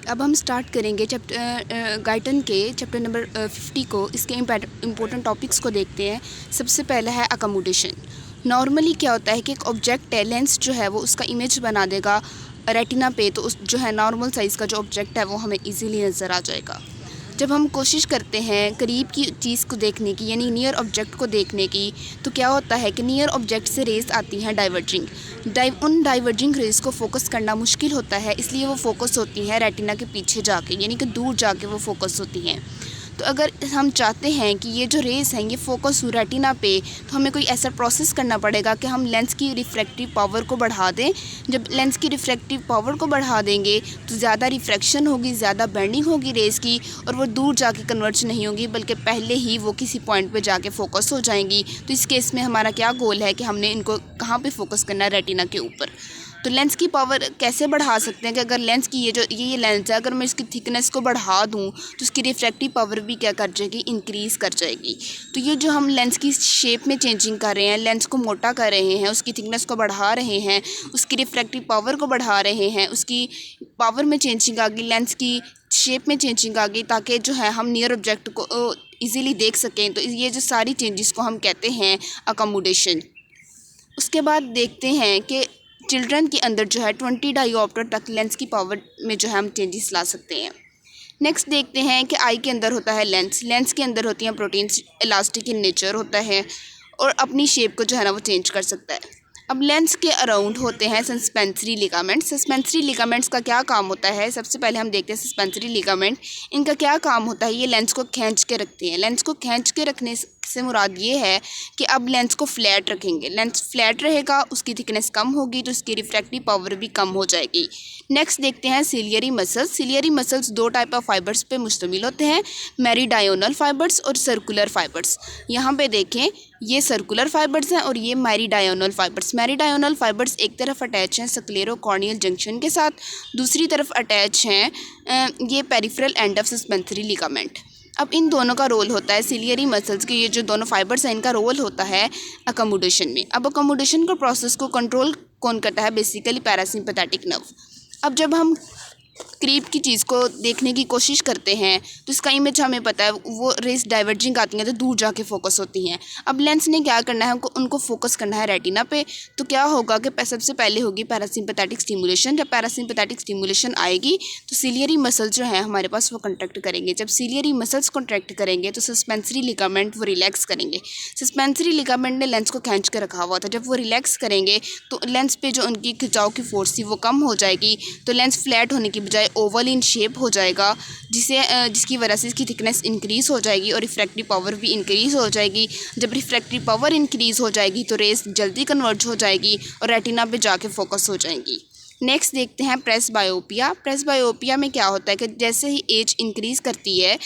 अब हम स्टार्ट करेंगे गाइटन के चैप्टर नंबर 50 को। इसके इम्पोर्टेंट टॉपिक्स को देखते हैं। सबसे पहला है अकोमोडेशन। नॉर्मली क्या होता है कि एक ऑब्जेक्ट है, लेंस जो है वो उसका इमेज बना देगा रेटिना पे, तो उस जो है नॉर्मल साइज़ का जो ऑब्जेक्ट है वो हमें इजीली नज़र आ जाएगा। जब हम कोशिश करते हैं करीब की चीज़ को देखने की, यानी नियर ऑब्जेक्ट को देखने की, तो क्या होता है कि नियर ऑब्जेक्ट से रेज आती हैं डाइवर्जिंग। उन डाइवर्जिंग रेज को फोकस करना मुश्किल होता है, इसलिए वो फोकस होती हैं रेटिना के पीछे जाके, यानी कि दूर जाके वो फोकस होती हैं। तो अगर हम चाहते हैं कि ये जो रेज़ हैं ये फोकस हो रेटिना पे, तो हमें कोई ऐसा प्रोसेस करना पड़ेगा कि हम लेंस की रिफ्रैक्टिव पावर को बढ़ा दें। जब लेंस की रिफ्रैक्टिव पावर को बढ़ा देंगे तो ज़्यादा रिफ्रैक्शन होगी, ज़्यादा बेंडिंग होगी रेज़ की, और वो दूर जाके कन्वर्ज नहीं होगी, बल्कि पहले ही वो किसी पॉइंट पे जाके फोकस हो जाएंगी। तो इस केस में हमारा क्या गोल है कि हमने इनको कहाँ पे फोकस करना है, रेटिना के ऊपर। तो लेंस की पावर कैसे बढ़ा सकते हैं कि अगर लेंस की ये लेंस है, अगर मैं इसकी थिकनेस को बढ़ा दूं तो उसकी रिफ्रैक्टिव पावर भी क्या कर जाएगी, इंक्रीज़ कर जाएगी। तो ये जो हम लेंस की शेप में चेंजिंग कर रहे हैं, लेंस को मोटा कर रहे हैं, उसकी थिकनेस को बढ़ा रहे हैं, उसकी रिफ्रैक्टिव पावर को बढ़ा रहे हैं, उसकी पावर में चेंजिंग आ गई, लेंस की शेप में चेंजिंग आ गई, ताकि जो है हम नियर ऑब्जेक्ट को ईज़िली देख सकें। तो ये जो सारी चेंजेस को हम कहते हैं अकोमोडेशन। उसके बाद देखते हैं कि चिल्ड्रन के अंदर जो है 20 डायोप्टर तक लेंस की पावर में जो है हम चेंजेस ला सकते हैं। नेक्स्ट देखते हैं कि आई के अंदर होता है लेंस। लेंस के अंदर होती हैं प्रोटीन्स, इलास्टिक इन नेचर होता है और अपनी शेप को जो है ना वो चेंज कर सकता है। अब लेंस के अराउंड होते हैं सस्पेंसरी लिगामेंट्स। सस्पेंसरी लिगामेंट्स का क्या काम होता है, सबसे पहले हम देखते हैं सस्पेंसरी लिगामेंट। इनका क्या काम होता है, ये लेंस को खींच के रखते हैं। लेंस को खींच के रखने से मुराद ये है कि अब लेंस को फ्लैट रखेंगे। लेंस फ्लैट रहेगा, उसकी थिकनेस कम होगी, तो उसकी रिफ्रैक्टिव पावर भी कम हो जाएगी। नेक्स्ट देखते हैं सिलियरी मसल्स। सिलियरी मसल्स दो टाइप ऑफ फाइबर्स पे मुश्तमिल होते हैं, मेरीडायोनल फाइबर्स और सर्कुलर फाइबर्स। यहाँ पे देखें, ये सर्कुलर फाइबर्स हैं और ये मेरीडायोनल फाइबर्स। मेरीडायोनल फाइबर्स एक तरफ अटैच हैं सक्लेरो-कॉर्नियल जंक्शन के साथ, दूसरी तरफ अटैच हैं ये peripheral end of suspensory ligament. अब इन दोनों का रोल होता है, सिलियरी मसल्स के ये जो दोनों फाइबर्स हैं इनका रोल होता है अकोमोडेशन में। अब अकोमोडेशन का प्रोसेस को कंट्रोल कौन करता है, बेसिकली पैरासिम्पैथेटिक नर्व। अब जब हम करीब की चीज़ को देखने की कोशिश करते हैं तो इसका इमेज हमें पता है, वो रेस डाइवर्जिंग आती हैं तो दूर जाके फोकस होती हैं। अब लेंस ने क्या करना है, उनको फोकस करना है रेटिना पे। तो क्या होगा कि सबसे पहले होगी पैरासिम्पैथेटिक स्टिमुलेशन। जब पैरासिम्पैथेटिक स्टिमुलेशन आएगी तो सिलियरी मसल जो है हमारे पास वो कंट्रैक्ट करेंगे। जब सिलियरी मसल्स कंट्रैक्ट करेंगे तो सस्पेंसरी लिगामेंट वो रिलैक्स करेंगे। सस्पेंसरी लिगामेंट ने लेंस को खींच के रखा हुआ था, जब वो रिलैक्स करेंगे तो लेंस पे जो उनकी खिंचाव की फोर्स थी वो कम हो जाएगी। तो लेंस फ्लैट होने की बजाय ओवल इन शेप हो जाएगा, जिसकी वजह से इसकी थिकनेस इंक्रीज़ हो जाएगी और रिफ्रैक्टिव पावर भी इंक्रीज़ हो जाएगी। जब रिफ्रैक्टिव पावर इंक्रीज़ हो जाएगी तो रेस जल्दी कन्वर्ज हो जाएगी और रेटिना पे जाके फोकस हो जाएंगी। नेक्स्ट देखते हैं प्रेसबायोपिया। प्रेसबायोपिया में क्या होता है कि जैसे ही एज इंक्रीज़ करती है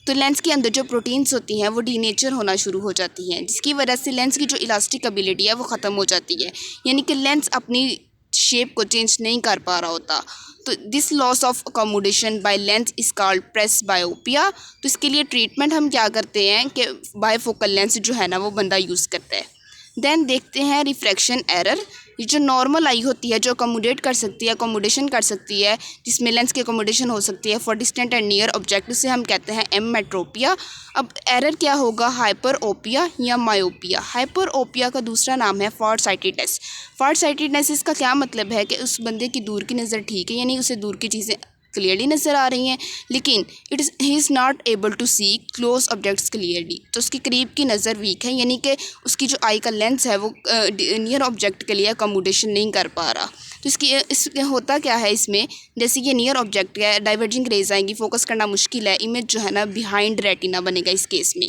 तो लेंस के अंदर जो प्रोटीन्स होती हैं वो डीनेचर होना शुरू हो जाती हैं, जिसकी वजह से लेंस की जो इलास्टिक एबिलिटी है वो ख़त्म हो जाती है, यानी कि लेंस अपनी शेप को चेंज नहीं कर पा रहा होता। तो this loss of accommodation by lens is called presbyopia. तो इसके लिए ट्रीटमेंट हम क्या करते हैं कि बायफोकल लेंस जो है ना वो बंदा यूज़ करता है। देन देखते हैं रिफ्रैक्शन एरर। ये जो नॉर्मल आई होती है जो अकोमोडेट कर सकती है, अकोमोडेशन कर सकती है, जिसमें लेंस की अकोमोडेशन हो सकती है for distant and near object, से हम कहते हैं एमेट्रोपिया। अब एरर क्या होगा, हाइपरओपिया या मायोपिया। हाइपरओपिया का दूसरा नाम है फारसाइटिडनेस। फारसाइटिडनेस इसका क्या मतलब है कि उस बंदे की दूर की नज़र ठीक है, यानी उसे दूर की चीज़ें क्लियरली नज़र आ रही हैं, लेकिन he is not able to see close objects clearly. तो उसकी करीब की नज़र वीक है, यानी कि उसकी जो आई का लेंस है वो नियर ऑब्जेक्ट के लिए अकोमोडेशन नहीं कर पा रहा। तो इसमें होता क्या है, इसमें जैसे ये नियर ऑब्जेक्ट है, डाइवर्जिंग रेज आएंगी, फोकस करना मुश्किल है, इमेज जो है ना बिहाइंड रेटिना बनेगा इस केस में।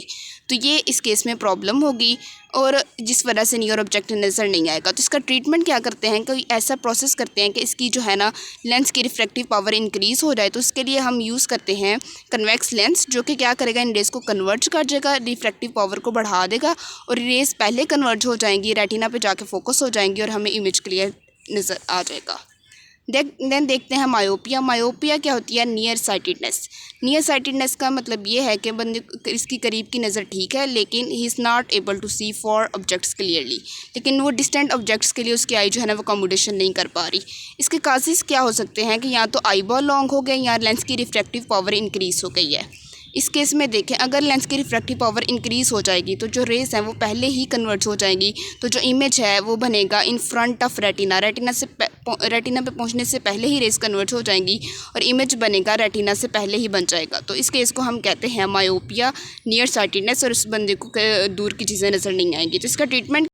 तो ये इस केस में प्रॉब्लम होगी और जिस वजह से नियर ऑब्जेक्ट नज़र नहीं आएगा। तो इसका ट्रीटमेंट क्या करते हैं, कोई ऐसा प्रोसेस करते हैं कि इसकी जो है ना लेंस की रिफ्रैक्टिव पावर इंक्रीज़ हो जाए। तो उसके लिए हम यूज़ करते हैं कन्वेक्स लेंस, जो कि क्या करेगा, इन रेस को कन्वर्ज कर जाएगा, रिफ्रैक्टिव पावर को बढ़ा देगा और रेस पहले कन्वर्ज हो जाएंगी, रेटिना पे जाके फोकस हो जाएंगी और हमें इमेज क्लियर नज़र आ जाएगा। देन देखते हैं मायोपिया। मायोपिया क्या होती है? Near sightedness. नियर साइटेडनेस का मतलब ये है कि बंदे इसकी करीब की नज़र ठीक है, लेकिन he is not able to see far objects clearly, लेकिन वो डिस्टेंट ऑब्जेक्ट्स के लिए उसकी आई जो है ना वो अकोमोडेशन नहीं कर पा रही। इसके काजेस क्या हो सकते हैं कि या तो आई बॉल लॉन्ग हो गए या लेंस की रिफ्रैक्टिव पावर इंक्रीज़ हो गई है। इस केस में देखें, अगर लेंस की रिफ्रैक्टिव पावर इंक्रीज़ हो जाएगी तो जो रेस हैं वो पहले ही कन्वर्ट हो जाएंगी, तो जो इमेज है वो बनेगा in front of retina. Retina पे पहुंचने से पहले ही रेस कन्वर्ट हो जाएंगी और इमेज बनेगा रेटिना से पहले ही बन जाएगा। तो इस केस को हम कहते हैं मायोपिया, नियर साइटेडनेस, और उस बंदे को दूर की चीज़ें नज़र नहीं आएंगी। तो इसका ट्रीटमेंट